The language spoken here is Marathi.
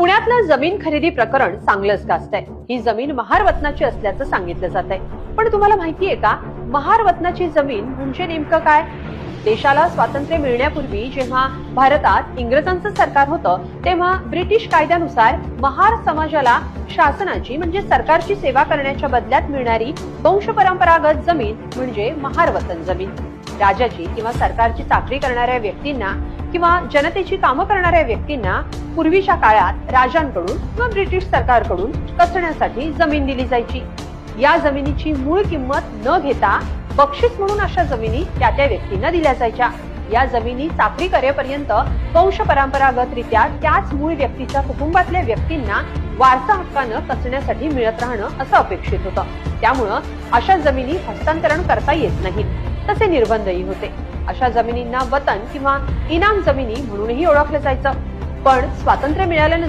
पुण्यातलं जमीन खरेदी प्रकरण चांगलंच गाजतंय। ही जमीन महार वतनाची असल्याचं सांगितलं जात आहे। पण तुम्हाला माहितीये का, महार वतनाची जमीन म्हणजे नेमकं काय? देशाला स्वातंत्र्य मिळण्यापूर्वी जेव्हा भारतात इंग्रजांचं सरकार होतं, तेव्हा ब्रिटिश कायद्यानुसार महार समाजाला शासनाची म्हणजे सरकारची सेवा करण्याच्या बदल्यात मिळणारी वंशपरंपरागत जमीन म्हणजे महार वतन जमीन। राजाची किंवा सरकारची चाकरी करणाऱ्या व्यक्तींना किंवा जनतेची कामं करणाऱ्या व्यक्तींना पूर्वीच्या काळात राजांकडून किंवा ब्रिटिश सरकारकडून कसण्यासाठी जमीन दिली जायची। या जमिनीची मूळ किंमत न घेता बक्षीस म्हणून अशा जमिनी त्या व्यक्तींना दिल्या जायच्या। या जमिनी चाकरी करेपर्यंत वंशपरंपरागतरित्या त्याच मूळ व्यक्तीच्या कुटुंबातल्या व्यक्तींना वारसा हक्कानं कसण्यासाठी मिळत राहणं असं अपेक्षित होतं। त्यामुळं अशा जमिनी हस्तांतरण करता येत नाहीत, तसे निर्बंधही होते। अशा जमिनींना वतन किंवा इनाम जमिनी म्हणूनही ओळखलं जायचं। पण स्वातंत्र्य मिळाल्यानंतर